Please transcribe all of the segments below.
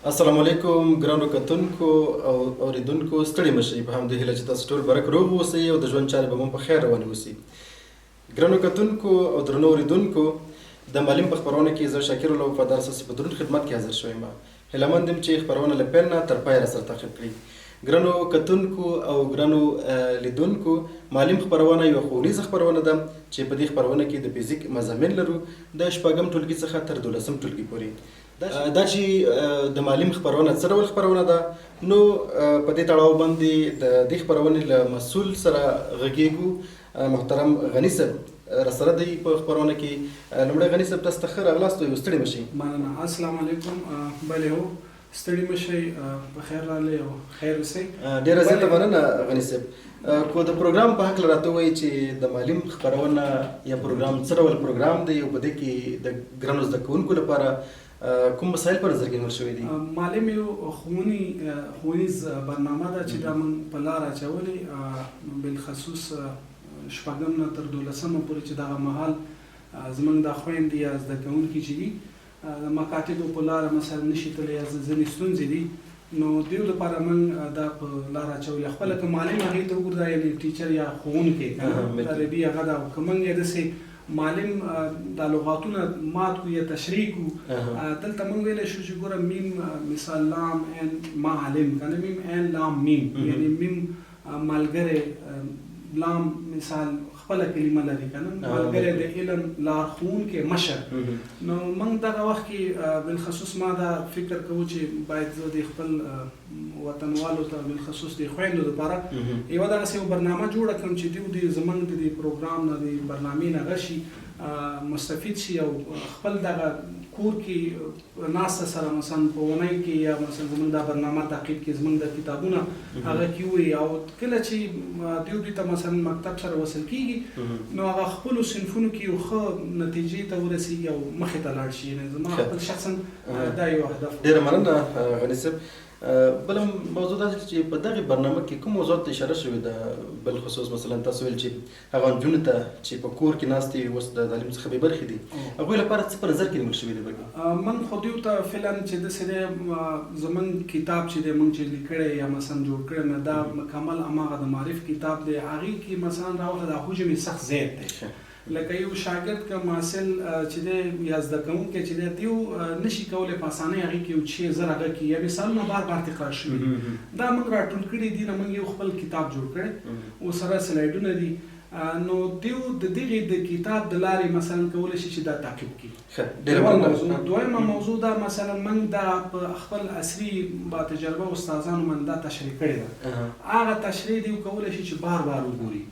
السلام علیکم ګرانو کتونکو او اوریدونکو ستړي مشئ په همدې هیله چې تاسو ټول برک روغ اوسئ او د ژوند چارې به مو په خیر روانې اوسي. ګرانو کتونکو او درنو اوریدونکو د معلم په خپرونه کې زه شاکر الله وفادار ساسي په دروند خدمت کې حاضر شوم. هیله مند یم چې خپرونه له پیل نه تر پایه راسره تعقیب کړئ. ګرانو کتونکو او ګرانو لیدونکو معلم خپرونه یوه ښوونیزه خپرونه ده چې په دې خپرونه کې د فزیک مضامین لرو د شپږم ټولګي څخه تر 12م ټولګي پورې. دا چې د معلم خپرونه څه ډول خپرونه ده نو په دې تړاو باندې د دې خپرونې له مسؤل سره غږیږو. محترم غني صاحب راسره دی په خپرونه کې. لومړی غني صاحب تاسو ته ښه راغلاست او ستړي مشئ. مننه. السلام علیکم. بلې هو ستړي مشئ، په خیر راغلی او خیر اوسئ. ډېره زیاته مننه غني صاحب. کو د پروګرام په هکله راته ووایي چې د معلم خپرونه یا پروګرام څه ډول پروګرام دی او په دې کې د ګرانو زده کوونکو لپاره کوم مسایل پر نظر کې نیول شوي دي؟ معلم یو ښوونیز برنامه ده چې دا موږ په لار اچولې، بالخصوص شپږم نه تر 12مه پورې چې دغه مهال زموږ دا خویندې یا زده کوونکي چې دي د مکاتبو په لاره مثلا نشي تللی یا ځینې ستونزې دي، نو دیو لپاره موږ دا په لار اچولې. خپله که معلم هغې ته وګورو یعنې ټیچر یا ښوونکی عربي هغه ده، او که موږ یې داسې معلم دا لغاتونه مات کو یا تشریح کو، دلته موږ ویلی شو چې ګوره میم مثال لام عین معلم کنه، میم عین لام میم یعنی میم ملګری، لام مثال خپله کلمه لري کنه، ملګری د علم لارښوونکی مشر. نو موږ دغه وخت کې بالخصوص ما دا فکر کوو چې باید زه د خپل وطنوالو ته بالخصوص د خویندو لپاره یوه دغسې یو برنامه جوړه کړم چې دوی زموږ د دې پروګرام نه د برنامې نه غشي مستفید شي او خپل دغه کور کې ناسته سره مثلا په اونۍ کې یا مثلا زموږ دا برنامه تعقیب کې زموږ د کتابونه هغه کې وي، او کله چې دوی ته مثلا مکتب سره وصل کېږي نو هغه خپلو صنفونو کې یو ښه نتیجې ته ورسېږي او مخې ته لاړ شي. یعنې زما خپل شخصا دا یو هدف. ډېره مننه غني صاحب. بله موضوع دا چې په دغې برنامه کې کوم موضوعات ته اشاره شوې ده؟ بالخصوص مثلا تاسو ویل چې هغه نجونو ته چې په کور کې ناستې اوس د تعلیم څخه بې برخې دي، هغوی لپاره څه په نظر کې نیول شوي دي؟ موږ خو دوی ته فعلا چې داسې دی زموږ کتاب چې دی موږ چې لیکلی یا مثلا جوړ کړی نه دا مکمل هماغه د معرف کتاب دی. هغې کې مثلا راوخته دا حجم یې سخت زیات دی، لکه یو شاګرد که محصل چې دی یا زده کوونکی چې دی دیو نشي کولی په اسانۍ هغې کې یو څه زر هغه کې یا مثالونه بار بار تکرار شوي دي. دا موږ راټول کړي دي، نه موږ یو خپل کتاب جوړ کړی، ورسره سلایډونه دي، نو دیو د دغې د کتاب د لارې مثلا کولی شي چې دا تعقیب کړي. دویمه موضوع دا مثلا موږ دا په خپل عصري با تجربه استادانو باندې دا تشریح کړې ده، هغه تشریح دیو کولی شي چې بار بار وګوري.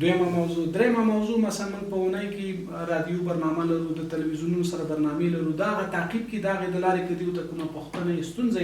دویمه موضوع. دریمه موضوع مثلا موږ په اونۍ کې رادیو برنامه لرو، د تلویزیونونو سره برنامې لرو، دا هغه تعقیب کړي، د هغې د لارې که دیو ته کومه پوښتنه ستونزه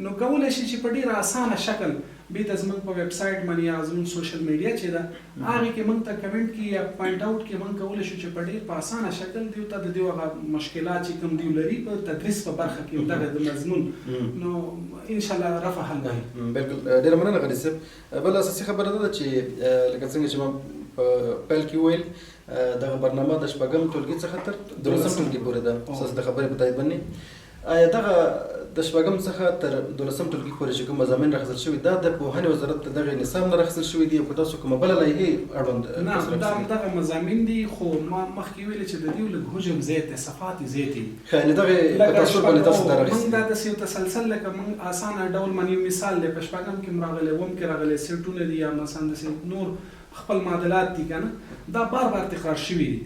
نو کولی شي چې په ډېره اسانه شکل بیرته زموږ په ویب سایټ باندې یا زموږ سوشل میډیا چې ده هغې کې موږ ته کمنټ کې یا پوینټ آوټ کې موږ کولی شو چې په ډېر په اسانه شکل دیو ته د دیو هغه مشکلات چې کوم دیو لري په تدریس په برخه کې دغه د مضمون نو انشاءالله رفع حل وي. بالکل ډېره مننه غني صاحب. بله اساسي خبره دا ده چې لکه څنګه چې ما په پیل کې وویل دغه برنامه د شپږم ټولګي څخه تر 12م ټولګي پورې ده. ستاسو د خبرې په تایید باندې آیا دغه د شپږم څخه تر 12م ټولګي پورې چې کوم مضامین راخیستل شوي دا د پوهنې وزارت د دغې نصاب نه راخیستل شوي دي او که تاسو کومه بله لایحې اړوند؟ نه، دا همدغه مضامین دي، خو ما مخکې ویلې چې د دیو لږ حجم زیات دی، صفحات یې زیات دي. یعنې دغې په تصور باندې تاسو دا راخیستي؟ موږ دا داسې یو تسلسل لکه موږ اسانه ډول باندې یو مثال دی په شپږم کې هم راغلی، اووم کې راغلی، سیټونه دي یا مثلا داسې نور خپل معادلات دي کنه، دا بار بار تکرار شوي دي.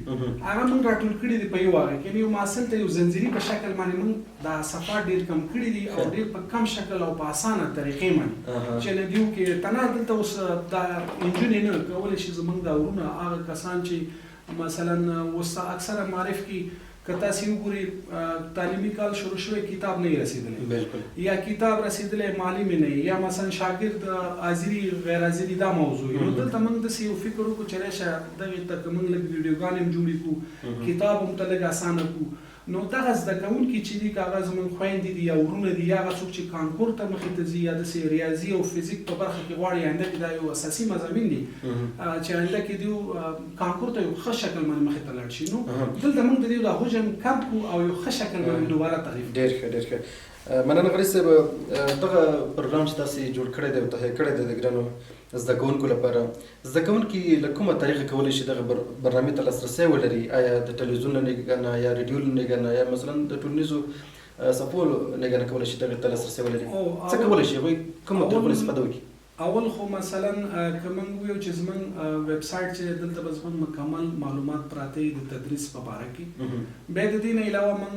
هغه موږ راټول کړي دي په یو هغه کې، یو محصل ته یو زنځیري په شکل باندې موږ دا صفحات ډېر کم کړي دي او ډېر په کم شکل او په اسانه طریقې باندې چې له دیو کې تنها دلته اوس دا نجونې نه کولی شي زموږ دا ورونه هغه کسان چې مثلا اوس اکثره معرف کې که تاسو وګورئ تعلیمي کال شروع شوی کتاب نه رسیدلی بالکل یا کتاب رسیدلی معلم نه یا مثلا شاګرد حاضری غیر حاضری دا موضوع نو دلته موږ د یو فکر وکړو چې راشه دغه تک موږ لږ ویډیوګانې جوړې کو کتاب هم ته لږ اسانه کو نو دغه زده کوونکي چې دي کاغذ موږ خویندې دي یا ورونه دي یا هغه څوک چې کانکور ته مخې ته ځي یا داسې ریاضي او فزیک په برخه کې غواړي آینده کې دا یو اساسي مضامین دي چې آینده کې دوی کانکور ته یو ښه شکل باندې مخې ته لاړ شي نو دلته موږ د دې د حجم کم کو او یو ښه شکل باندې دوباره تعریف ډېر ښه مننه غریب صاحب دغه پروګرام چې تاسو جوړ کړی دی او تهیه کړی دی د ګرانو زده کوونکو لپاره زده کوونکي له کومه طریقه کولی شي دغه برنامې ته لاسرسی ولري آیا د تلویزیون له نګاه نه یا ریډیو له نګاه نه یا مثلا د ټولنیزو صفحو له نګاه نه کولی شي دغه ته لاسرسی ولري څه کولی شي هغوی کومه طریقه استفاده وکړي اول خو مثلا که موږ ویو چې زموږ ویب سایټ چې دلته به زموږ مکمل معلومات پراته د تدریس په باره کې بیا د دې نه علاوه موږ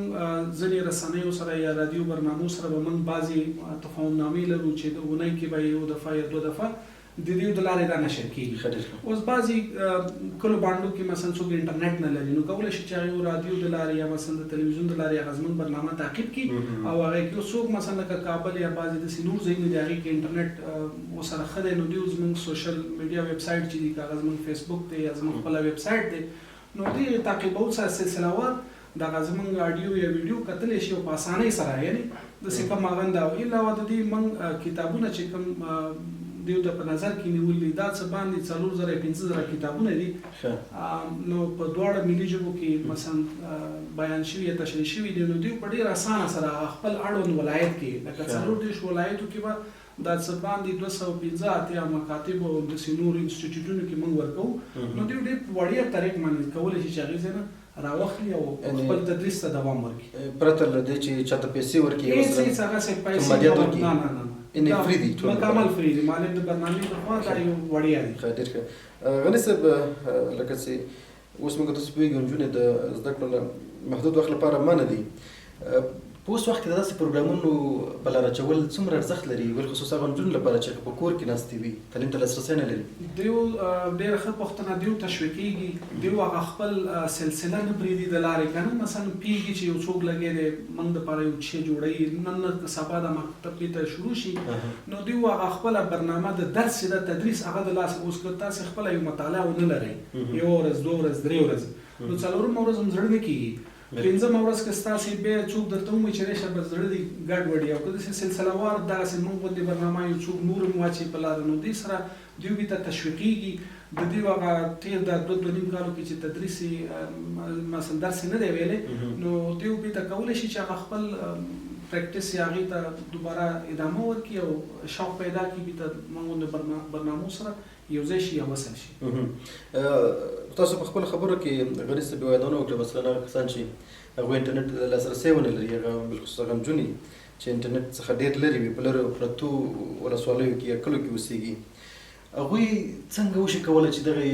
ځینې رسنیو سره یا رادیو برنامو سره به موږ بعضې تفاهمنامې لرو چې د اونۍ کې به یو دفعه یا 2 دفعه د دې د لارې دا نشر کېږي اوس بعضې کلو بانډو کې مثلا څوک انټرنیټ نه لري نو کولی شي چې هغه رادیو د لارې یا مثلا د تلویزیون د لارې هغه زموږ برنامه تعقیب کړي او هغې کې څوک مثلا لکه کابل یا بعضې داسې نور ځایونه دي هغې کې انټرنیټ ورسره ښه دی نو دوی زموږ سوشل میډیا ویب سایټ چې دي که هغه زموږ فیسبوک دی یا زموږ خپله ویب سایټ دی نو دوی تعقیبولو سره سلسله وار دغه زموږ اډیو یا ویډیو کتلی شي او په اسانۍ سره یعنې داسې کم هغه نه ده او علاوه د دې موږ کتابونه چې کوم دیو ته په نظر کې نیولي دا څه باندې 4000 کتابونه دي نو په دواړه ملي ژبو کې مثلا بیان شوي یا تشریح شوي دي نو دوی په ډېر اسانه سره خپل اړوند ولایت کې لکه 40 ولایتو کې به دا څه باندې 215 اتیا مکاتب او داسې نورو انسټیټیوټونو کې موږ ورکوو نو دوی ډېر په وړیا طریق باندې کولی شي چې هغې ځای نه راوخلي او خپل تدریس ته دوام ورکړي پرته له دې چې چاته پیسې ورکړي هېڅ هغسې پیسې نه فری دي مکمل فری دي معلم د برنامې لخوا دا یو وړیا دي ډېر ښه غني صاحب لکه چې اوس موږ تاسو پوهېږو نجونې د زده کړو محدود وخت لپاره منع دي په اوس وخت کې د داسې پروګرامونو په لاره اچول څومره ارزښت لري بالخصوص هغه نجونو لپاره چې په کور کې ناستې وي تعلیم ته لاسرسی نه لري دوی ډېره ښه پوښتنه دوی تشویقېږي دوی هغه خپل سلسله نه پرېږدي د لارې که نه مثلا پوهېږي چې یو څوک لګی دی موږ دپاره یو شی جوړوي نن سبا د مکتب ته شروع شي نو دوی هغه خپله برنامه د درس چې د تدریس هغه د لاسه اوس که تاسې خپله یو مطالعه ونه لرئ 1 ورځ 2 ورځ 3 ورځې نو 4مه ورځ هم زړه نه کېږي 5مه ورځ که ستاسې بیا څوک درته ووایي چې رېشه به زړه دې ګډوډ وي او که داسې سلسله وار دغسې موږ غوندې برنامه یو څوک نور هم واچوي په لاره نو دوی سره دوی ته تشویقېږي د دوی هغه تېر دا 2 کالو کې چې تدریس مثلا درس یې نه دی ویلی نو دوی بیرته کولی شي چې هغه خپل پریکټس یې هغې ته دوباره ادامه ورکړي او شوق پیدا کړي بیرته موږ د برنامو سره یو ځای شي یا وصل شي تاسو په خپل خبرو کې غني صاحب یادونه وکړه مثلا هغه کسان چې هغوی انټرنیټ لاسرسی ونه لري هغه بالخصوص هغه نجونې چې انټرنیټ څخه ډېر لرې وي په لرو پرتو ولسوالیو کې یا کلیو کې اوسېږي هغوی څنګه وشي کولی چې دغې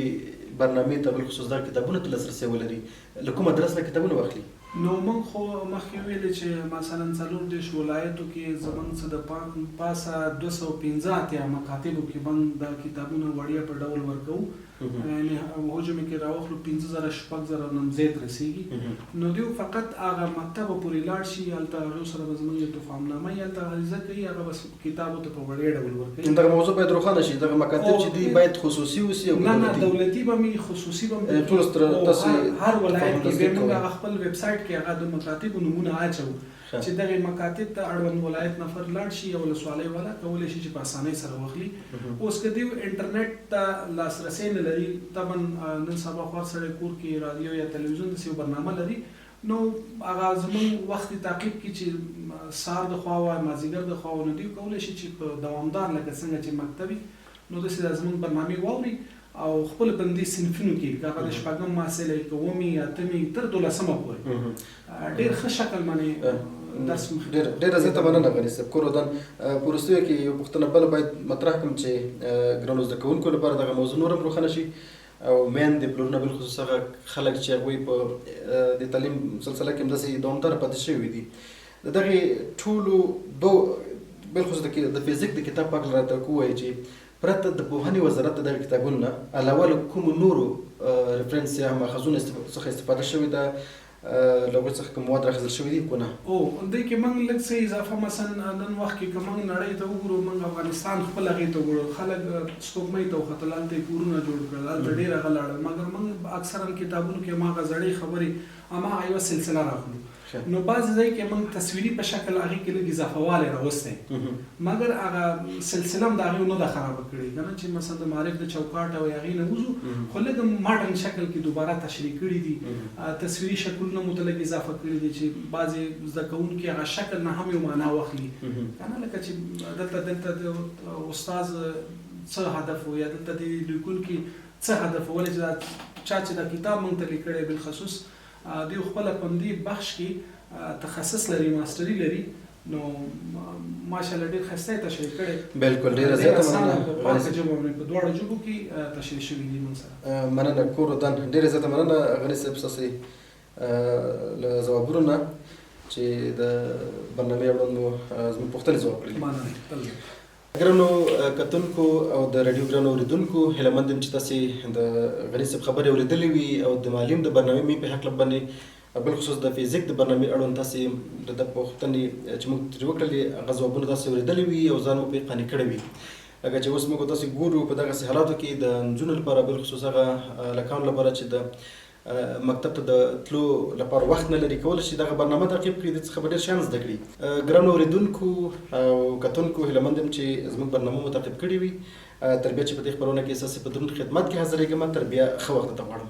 برنامې ته بالخصوص دغه کتابونو ته لاسرسی ولري له کومه درس نه کتابونه واخلي نو موږ خو مخکې ویلې چې مثلا 40 ولایتو کې زموږ څه د پاسه 215 اتیا مکاتبو کې موږ دا کتابونه وړیا په ډول ورکوو یعنې حجم کې راوخلو 5000 شپږ نه زیات رسېږي نو دوی فقط هغه مکتبو پورې لاړ شي هلته هغې سره به زموږ یو تفاهمنامه یې هلته عریضه کوي هغه به کتابو ته په وړیا ډول ورکوي دغه موضوع باید روښانه شي دغه مکاتب چې دي باید خصوصي اوسي او نه دولتي به مې خصوصي به ټول هر ولایت کې به موږ هغه خپل ویب سایټ کې هغه د مکاتبو نومونه اچوو چې دغه مکاتب ته اړوند ولایت نفر لاړ شي او ولسوالۍ والا کولی شي چې په اسانۍ سره واخلي اوس که دوی انټرنیټ ته لاسرسی نه لري طبعا نن سبا خو هر سړی کور کې رادیو یا تلویزیون داسې یو برنامه لري نو هغه زموږ وخت تعقیب کړي چې سهار د خوا وای مازدیګر د خوا نو دوی کولی شي چې په دوامدار لکه څنګه چې مکتبي نو داسې د زموږ برنامې واوري او خپل بندي صنفونو کې هغه د شپږم محصلې کومي اتمې تر 12مه پورې ډېر ښه شکل باندې درس ډېره زیاته مننه غني صاحب کور ودان په وروستیو کې یو پوښتنه بله باید مطرح کړم چې ګرانو زده کوونکو لپاره دغه موضوع نور هم روښانه شي او میندې پلرونه بالخصوص هغه خلک چې هغوی په د تعلیم سلسله کې همداسې دوامداره پاتې شوي دي د دغې ټولو بالخصوص د فزیک د کتاب په هکله راته ووایي چې پرته د پوهنې وزارت د دغه کتابونو نه علاوه له کومو نورو ریفرنس یا ماخذونو څخه استفاده شوې ده له هغوی څخه کوم مواد راخیستل شوي دي که نه؟ او دې کې موږ لږ څه اضافه مثلا نن وخت کې که موږ نړۍ ته وګورو، موږ افغانستان خپل هغې ته وګورو، خلک سپوږمۍ ته وختل، هلته یې کورونه جوړ کړل، هلته ډېر هغه لاړل، مګر موږ اکثرا کتابونو کې هماغه زړې خبرې هماغه یوه سلسله راخلو. نو بعضې ځای کې موږ تصویري په شکل هغې کې لږ اضافه والی راوستی، مګر هغه سلسله هم د هغې نه ده خرابه کړې که نه، چې مثلا د معارف د چوکاټ او هغې نه وځو، خو لږ ماډرن شکل کې دوباره تشریح کړي دي، تصویري شکلونه مو ته لږ اضافه کړي دي چې بعضې زده کوونکي هغه شکل نه هم یو معنا واخلي که نه، لکه چې دلته د استاذ څه هدف و یا دلته د لیکونکي څه هدف و، ولې چې دا چا چې دا کتاب موږ ته لیکلی بالخصوص دوی خپله په همدې بخش کې تخصص لري، ماستري لري، نو ماشاءالله ډېر ښایسته یې تشریح کړی. بالکل ډېره زیاته مننه. په پاکه ژبه باندې په دواړو ژبو کې تشریح شوي دي موږ سره. مننه کور ودان، ډېره زیاته مننه غني صاحب ستاسې له ځوابونو نه چې د برنامې اړوند مو زموږ پوښتنې ځواب کړلې. مننه. ګرانو کتونکو او د راډیو ګرانو اورېدونکو، هیله مند یم چې تاسې د غني صاحب خبرې اورېدلې وي او د معلم د برنامې مې په هکله باندې بالخصوص د فزیک د برنامې اړوند تاسې د پوښتنې چې موږ ترې وکړلې هغه ځوابونه تاسې اورېدلې وي او ځان مو پرې قانع کړی وي. لکه چې اوس موږ تاسې ګورو په دغسې حالاتو کې د نجونو لپاره بالخصوص هغه هلکانو لپاره چې د مکتب ته د تلو لپاره وخت نه لري، کولی شي دغه برنامه تعقیب کړي، د څخه به ډېر شیان زده کړي. ګرانو اورېدونکو او کتونکو، هیله مند یم چې زموږ برنامه مو تعقیب کړي وي. تر بیا چې په دې خپرونه کې ستاسې په دروند خدمت کې حاضرېږم، تر بیا ښه وخت درته غواړم.